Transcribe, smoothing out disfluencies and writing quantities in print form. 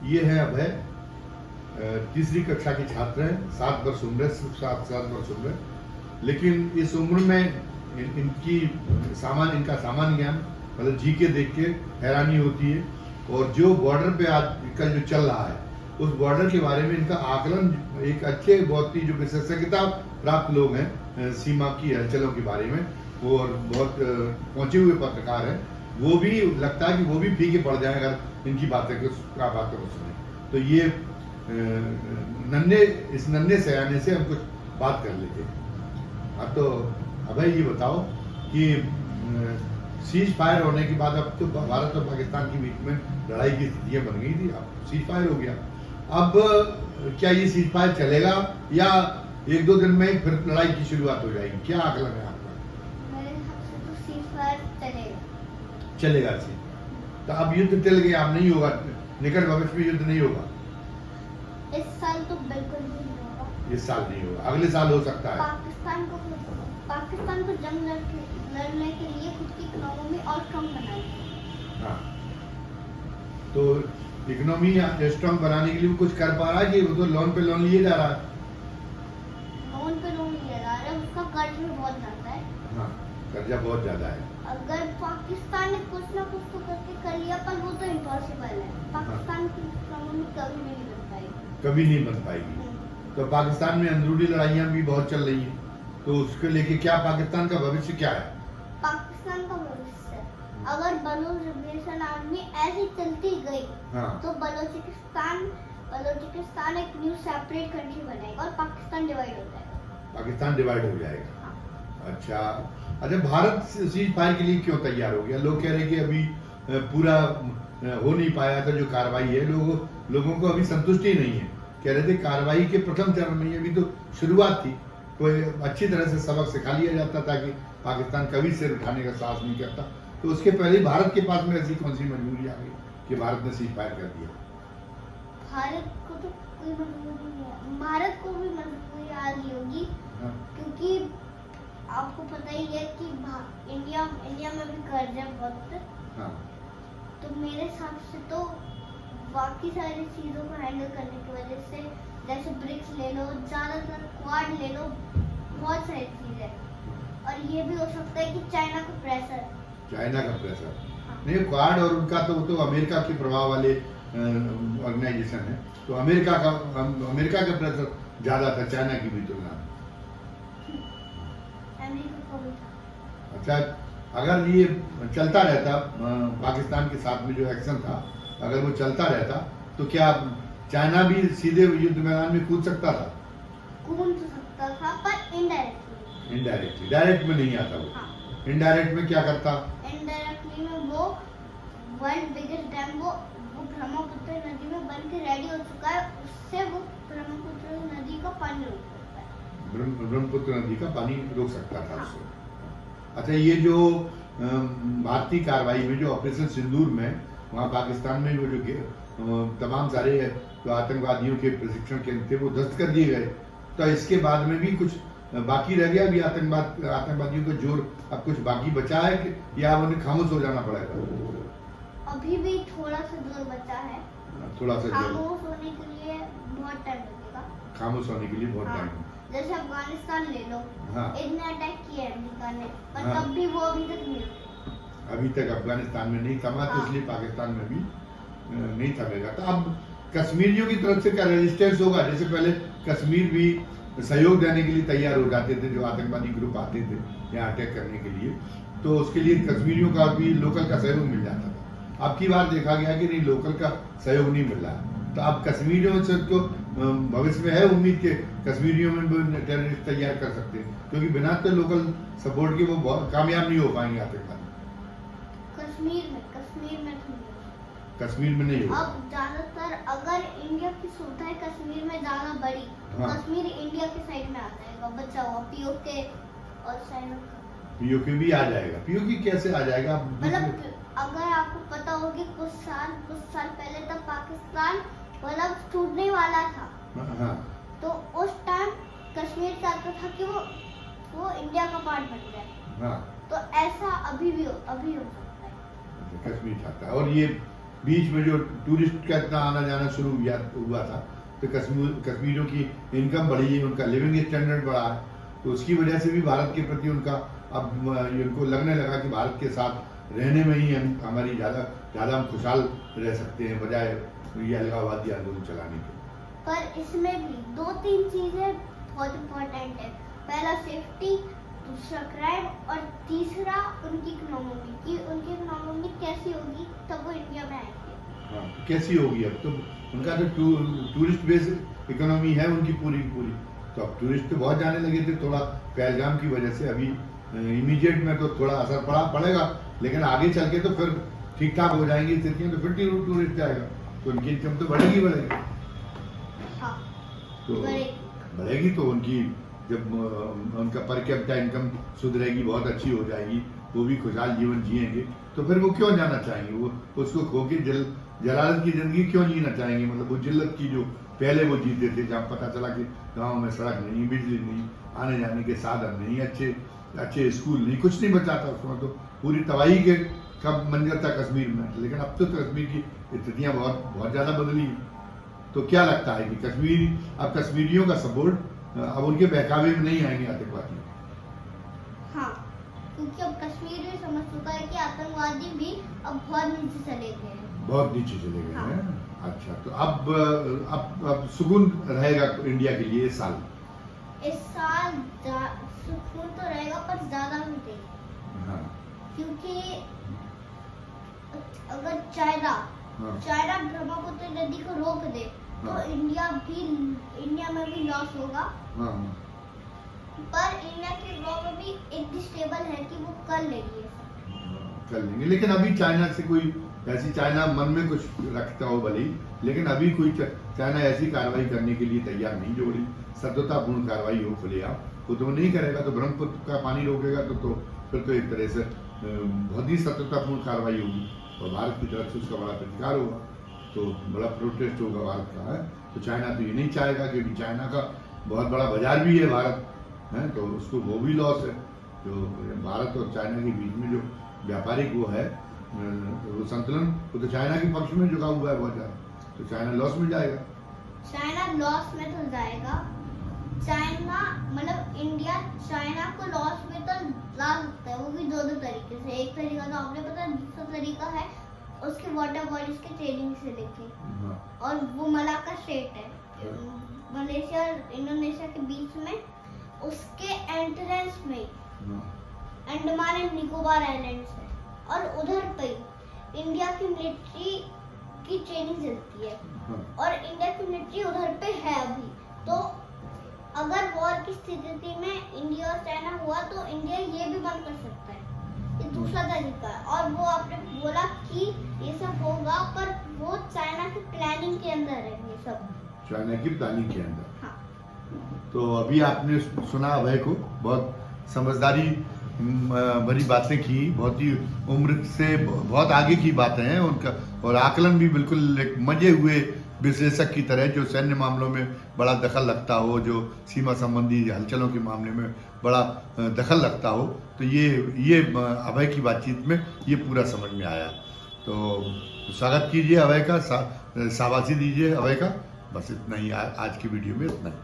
ये है अभय, तीसरी कक्षा के छात्र हैं, 7 वर्ष उम्र है, सिर्फ 7 वर्ष उम्र है। लेकिन इस उम्र में इनका सामान्य ज्ञान मतलब जीके देख के हैरानी होती है। और जो बॉर्डर पे आजकल जो चल रहा है उस बॉर्डर के बारे में इनका आकलन, एक अच्छे बहुत ही जो विशेषज्ञता प्राप्त लोग हैं सीमा की हलचलों के बारे में, और बहुत पहुंचे हुए पत्रकार हैं, वो भी लगता है कि वो भी फीके पड़ जाए अगर इनकी बातों को सुने। तो ये इस नन्हे सयाने से हम कुछ बात कर लेते हैं। अब तो अभय ये बताओ कि सीज फायर होने के बाद अब तो भारत और पाकिस्तान के बीच में लड़ाई की स्थितियां बन गई थी, अब सीज फायर हो गया। अब क्या ये सीज फायर चलेगा या 1-2 दिन में फिर लड़ाई की शुरुआत हो जाएगी? क्या आकलन है आपका? मेरे हिसाब से तो सीज फायर चलेगा सी। तो अब युद्ध टल गया, अब नहीं होगा, निकट भविष्य में युद्ध नहीं होगा। इस साल तो बिल्कुल भी नहीं होगा। इस साल नहीं होगा, अगले साल हो सकता है। पाकिस्तान को जंग लड़ने के लिए खुद की इकोनॉमी और स्ट्रांग बनानी है। हाँ, तो इकोनॉमी स्ट्रांग बनाने के लिए कुछ कर पा रहा है कि वो तो लोन पे लोन लिए जा रहा है? लोन पे लोन लिया जा रहा है, उसका कर्ज भी बहुत ज्यादा है। हाँ, कर्जा बहुत ज्यादा है। अगर पाकिस्तान ने कुछ ना कुछ तो करके कर लिया, पर वो तो इम्पॉसिबल है। पाकिस्तान की इकोनॉमी कभी नहीं बन पाएगी। कभी नहीं बन पाएगी। तो पाकिस्तान में अंदरूनी लड़ाइयाँ भी बहुत चल रही हैं, तो उसके लेके क्या पाकिस्तान का भविष्य क्या है? पाकिस्तान का भविष्य अगर बलूचिस्तान आर्मी ऐसी चलती गई, हाँ, तो बलूचिस्तान एक न्यू सेपरेट कंट्री बनेगा और पाकिस्तान डिवाइड हो जाएगा। पाकिस्तान डिवाइड हो जाएगा। हाँ। अच्छा, भारत सीज फायर के लिए क्यों तैयार हो गया? लोग कह रहे हैं कि अभी पूरा हो नहीं पाया था जो कार्रवाई है, लोगों को अभी संतुष्टि नहीं है। कह रहे थे कार्रवाई के प्रथम चरण में, अभी तो शुरुआत थी, कोई अच्छी तरह से सबक सिखा लिया जाता था कि पाकिस्तान कभी सिर उठाने का साहस नहीं करता। तो उसके पहले भारत के पास में ऐसी कौन सी मजबूरी आ गई कि भारत ने सीज फायर कर दिया? भारत को तो कोई मजबूरी नहीं है, भारत को भी मजबूरी आ रही होगी। हाँ। क्योंकि आपको पता ही है कि इंडिया में भी कर्ज है बहुत। हाँ। तो मेरे हिसाब से तो बाकी सारी चीजों को हैंडल करने की वजह से, जैसे ब्रिक्स ले लो, ज्यादातर क्वाड ले लो, बहुत सारी चीजें। और ये भी हो सकता है कि चाइना का प्रेशर हाँ। नहीं, क्वाड और उनका तो अमेरिका के प्रभाव वाले ऑर्गेनाइजेशन है, तो अमेरिका का प्रेशर ज्यादा था चाइना की भी तुलना में। अच्छा, अगर ये चलता रहता पाकिस्तान के साथ में जो एक्शन था, अगर वो चलता रहता तो क्या चाइना भी सीधे युद्ध मैदान में कूद सकता था? कूद सकता था, पर इनडायरेक्टली। डायरेक्ट में नहीं आता वो। हाँ। इनडायरेक्ट में क्या करता? इनडायरेक्टली में वो वर्ल्ड बिगेस्ट डैम वो ब्रह्मपुत्र नदी में बन के रेडी हो चुका है, उससे वो ब्रह्मपुत्र नदी का पानी रोक सकता है। ब्रह्मपुत्र नदी का पानी रोक सकता था उससे। अच्छा, ये जो भारतीय कार्रवाई में जो ऑपरेशन सिंदूर में वहाँ पाकिस्तान में वो जो तमाम सारे जो आतंकवादियों के प्रशिक्षण केंद्र थे वो ध्वस्त कर दिए गए, तो इसके बाद में भी कुछ बाकी रह गया? अभी आतंकवादियों का जोर अब कुछ बाकी बचा है कि या उन्हें खामोश हो जाना पड़ेगा? अभी भी थोड़ा सा जोर बचा है। थोड़ा सा जोर। खामोश होने के लिए बहुत टाइम लगेगा। खामोश होने के लिए बहुत टाइम। जैसे अफगानिस्तान ले लो। हाँ। इतने अटैक किए अमेरिका ने, पर हाँ। तब भी वो अभी तक नहीं। अभी तक अफगानिस्तान में नहीं थमा, तो इसलिए पाकिस्तान में भी नहीं थमेगा। तो अब कश्मीरियों की तरफ से क्या रेजिस्टेंस होगा? जैसे पहले कश्मीर भी सहयोग देने के लिए तैयार हो जाते थे, जो आतंकवादी ग्रुप आते थे यहाँ अटैक करने के लिए, तो उसके लिए कश्मीरियों का भी लोकल का सहयोग मिल जाता था। अब की बार देखा गया कि नहीं, लोकल का सहयोग नहीं मिल रहा। तो अब कश्मीरियों से तो भविष्य में है उम्मीद के कश्मीरियों में भी टेररिस्ट तैयार कर सकते हैं, क्योंकि बिना तो लोकल सपोर्ट के वो कामयाब नहीं हो पाएंगे आतंकवादी। कश्मीर में नहीं होगा। अब ज्यादातर अगर इंडिया की सुविधाएं कश्मीर में ज्यादा बढ़ी, हाँ। कश्मीर इंडिया के साइड में आ जाएगा, बचा हुआ पीओके और चाइना। पीओके भी आ जाएगा? पीओके कैसे आ जाएगा? मतलब अगर आपको पता होगी कुछ साल पहले तक पाकिस्तान मतलब टूटने वाला था। हाँ। तो उस टाइम कश्मीर चाहता था कि वो इंडिया का पार्ट बन जाए। हाँ। तो ऐसा अभी हो सकता है। कश्मीर चाहता है। और ये बीच में जो टूरिस्ट का इतना आना जाना शुरू हुआ था, तो कश्मीरियों की इनकम बढ़ी है, उनका लिविंग स्टैंडर्ड बढ़ा है, तो उसकी वजह से भी भारत के प्रति उनका अब इनको लगने लगा कि भारत के साथ रहने में ही हमारी ज़्यादा हम खुशहाल रह सकते हैं, बजाय ये अलगाववादी आंदोलन चलाने के। पर इसमें भी 2-3 चीजें बहुत इम्पोर्टेंट है। पहला सेफ्टी, दूसरा क्राइम, और तीसरा उनकी इकोनॉमी, कि उनकी इकोनॉमी कैसी होगी तब वो इंडिया में आएंगे। हाँ, तो कैसी होगी अब तो उनका तो टूरिस्ट बेस्ड इकोनॉमी है उनकी पूरी की पूरी, तो अब टूरिस्ट तो बहुत जाने लगे थे, थोड़ा पहलगाम की वजह से अभी इमीडिएट में तो थोड़ा असर पड़ेगा, लेकिन आगे चल के तो फिर ठीक ठाक हो जाएंगी स्थितियाँ, तो फिर टूरिस्ट जाएगा, तो उनकी इनकम तो बढ़ेगी। हाँ, तो बढ़ेगी तो उनकी जब उनका पर कैपिटा इनकम सुधरेगी, बहुत अच्छी हो जाएगी, वो भी खुशहाल जीवन जिएंगे, तो फिर वो क्यों जाना चाहेंगे, वो उसको खो के जलालत की जिंदगी क्यों जीना चाहेंगे। मतलब वो जिल्लत की जो पहले वो जीते थे, जहाँ पता चला कि गांव में सड़क नहीं, बिजली नहीं, आने जाने के साधन नहीं, अच्छे स्कूल नहीं, कुछ नहीं बचा था उसमें, तो पूरी तबाही के का मंजर था कश्मीर में। लेकिन अब तो कश्मीर की स्थितियाँ बहुत ज़्यादा बदली। तो क्या लगता है कि अब कश्मीरियों का सपोर्ट अब उनके बहकावे में नहीं आएंगे आतंकवादी? हाँ, क्योंकि अब कश्मीर भी समझ चुका है कि आतंकवादी भी अब बहुत नीचे चले गए हैं। बहुत नीचे चले गए हाँ। हैं। अच्छा, तो अब सुकून रहेगा इंडिया के लिए इस साल? इस साल सुकून तो रहेगा, पर ज्यादा भी नहीं। हाँ। क्योंकि अगर चाइना ब्रह्मपुत्र नदी को रोक दे तो हाँ। इंडिया में भी लॉस होगा। हाँ। पर इंडिया की इकोनॉमी इतनी स्टेबल है कि वो कर लेगी कर लेंगे, लेकिन अभी चाइना से कोई ऐसी, चाइना मन में कुछ रखता हो भले ही, लेकिन अभी कोई चाइना ऐसी कार्रवाई करने के लिए तैयार नहीं जो बड़ी सत्यतापूर्ण कार्रवाई हो खुलेआम, वो तो नहीं करेगा। तो ब्रह्मपुत्र का पानी रोकेगा तो फिर तो एक तरह से बहुत ही सत्यतापूर्ण कार्रवाई होगी, और भारत की तरफ से उसका बड़ा प्रतिकार होगा, तो बड़ा प्रोटेस्ट होगा भारत का। है तो चाइना तो ये नहीं चाहेगा, क्योंकि चाइना का बहुत बड़ा बाजार भी है भारत, है तो उसको वो भी लॉस है। जो भारत और चाइना के बीच में जो व्यापारिक वो है वो संतुलन, वो तो चाइना के पक्ष में झुका हुआ है बहुत ज़्यादा, तो चाइना लॉस में जाएगा। चाइना लॉस में तो जाएगा। चाइना मतलब इंडिया चाइना को लॉस में तो ला सकता है, वो भी दो तरीके से। एक तरीका तो आपने पता, दूसरा तरीका है उसके वाटर बॉडीज के ट्रेडिंग से लेके। हाँ। और वो मलाक्का स्टेट है, मलेशिया और इंडोनेशिया के बीच में, उसके एंट्रेंस में अंडमान एंड निकोबार आइलैंड्स है, और उधर पे इंडिया की मिलिट्री की ट्रेनिंग चलती है। हाँ। और इंडिया की मिलिट्री उधर पे है अभी। तो अगर वॉर की स्थिति में इंडिया और चाइना हुआ तो इंडिया ये भी बंद कर सकता है। ये दूसरा तरीका है। और वो आपने बोला कि ये सब होगा, पर वो चाइना की प्लानिंग के अंदर है ये सब। चाइना की प्लानिंग के अंदर। हाँ। तो अभी आपने सुना अभय को, बहुत समझदारी भरी बातें की, बहुत ही उम्र से बहुत आगे की बातें हैं उनका, और आकलन भी बिल्कुल एक मजे हुए विश्लेषक की तरह, जो सैन्य मामलों में बड़ा दखल रखता हो, जो सीमा संबंधी हलचलों के मामले में बड़ा दखल रखता हो, तो ये अभय की बातचीत में ये पूरा समझ में आया। तो स्वागत कीजिए अभय का, शाबाशी दीजिए अभय का। बस इतना ही आज की वीडियो में, इतना ही।